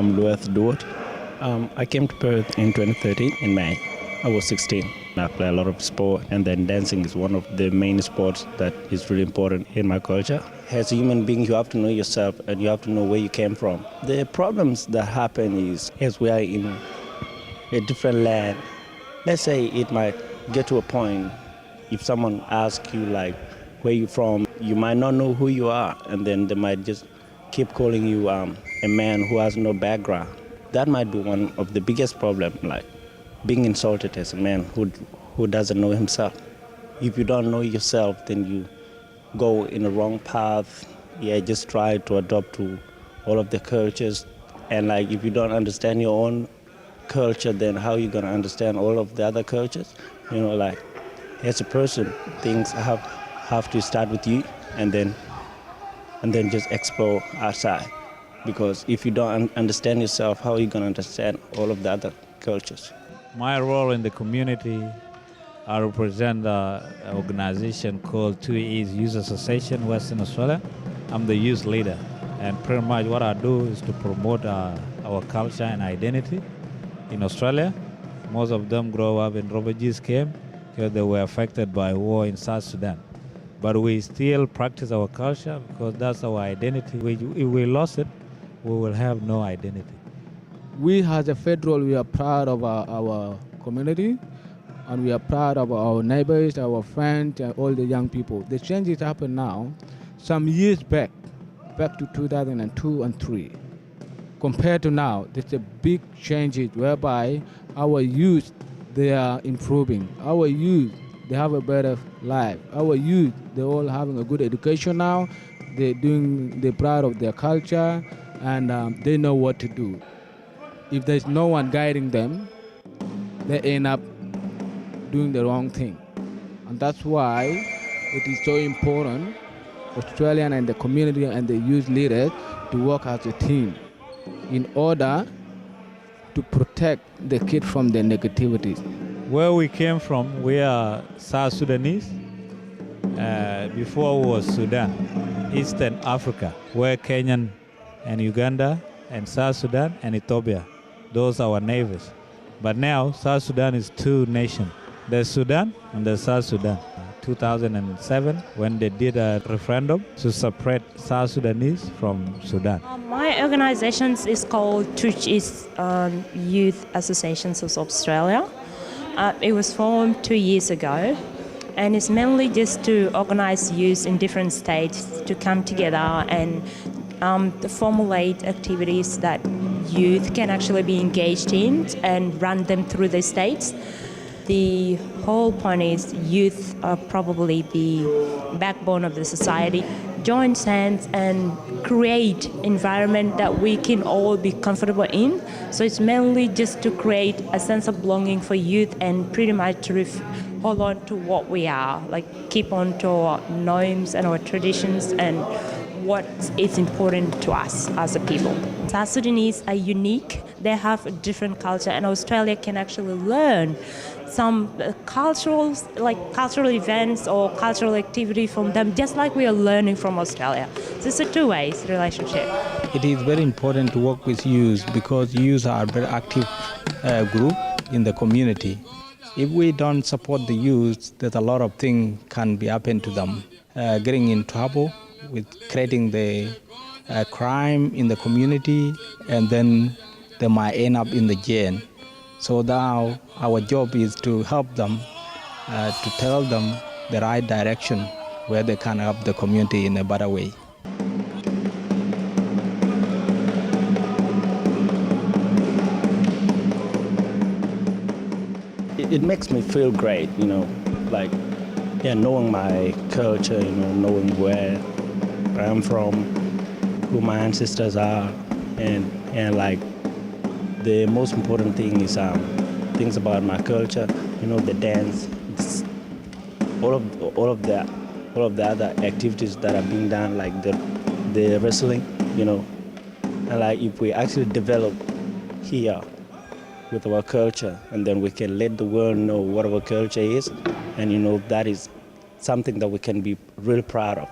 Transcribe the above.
I'm Louis Duart. I came to Perth in 2013 in May. I was 16. I play a lot of sport, and then dancing is one of the main sports that is really important in my culture. As a human being, you have to know yourself and you have to know where you came from. The problems that happen is, as we are in a different land, let's say it might get to a point, if someone asks you like, where you from, you might not know who you are, and then they might just keep calling you a man who has no background. That might be one of the biggest problems, like being insulted as a man who doesn't know himself. If you don't know yourself, then you go in the wrong path. Just try to adopt to all of the cultures. And like if you don't understand your own culture, then how are you going to understand all of the other cultures? Like as a person, things have to start with you and then just explore outside. Because if you don't understand yourself, how are you going to understand all of the other cultures? My role in the community, I represent an organization called Twic Youth Association, Western Australia. I'm the youth leader, and pretty much what I do is to promote our culture and identity in Australia. Most of them grow up in refugees camp because they were affected by war in South Sudan. But we still practice our culture because that's our identity. If we lost it, we will have no identity. We as a federal, we are proud of our community, and we are proud of our neighbors, our friends, and all the young people. The changes happen now. Some years back to 2002 and 3, compared to now, there's a big changes whereby our youth, they are improving. Our youth, they have a better life. Our youth, they're all having a good education now. They're proud of their culture, and they know what to do. If there's no one guiding them, they end up doing the wrong thing. And that's why it is so important, Australian and the community and the youth leaders, to work as a team in order to protect the kids from the negativities. Where we came from, we are South Sudanese. Before we was Sudan, Eastern Africa, where Kenyan and Uganda and South Sudan and Ethiopia, those are our neighbors. But now South Sudan is two nations. There's Sudan and there's South Sudan. 2007, when they did a referendum to separate South Sudanese from Sudan. My organization is called Twic Youth Associations of Australia. It was formed 2 years ago, and it's mainly just to organize youth in different states to come together and to formulate activities that youth can actually be engaged in and run them through the states. The whole point is youth are probably the backbone of the society. Join hands and create environment that we can all be comfortable in. So it's mainly just to create a sense of belonging for youth and pretty much to hold on to what we are, like keep on to our norms and our traditions and what is important to us as a people. South Sudanese are unique. They have a different culture, and Australia can actually learn some cultural events or cultural activity from them, just like we are learning from Australia. So it's a two-way relationship. It is very important to work with youth because youth are a very active group in the community. If we don't support the youth, there's a lot of things can be happen to them. Getting in trouble with creating the crime in the community, and then they might end up in the jail. So now our job is to help them, to tell them the right direction where they can help the community in a better way. It makes me feel great, knowing my culture, knowing where I'm from, who my ancestors are, and like the most important thing is things about my culture, the dance, all of the other activities that are being done, like the wrestling, and like if we actually develop here with our culture, and then we can let the world know what our culture is, and that is something that we can be really proud of.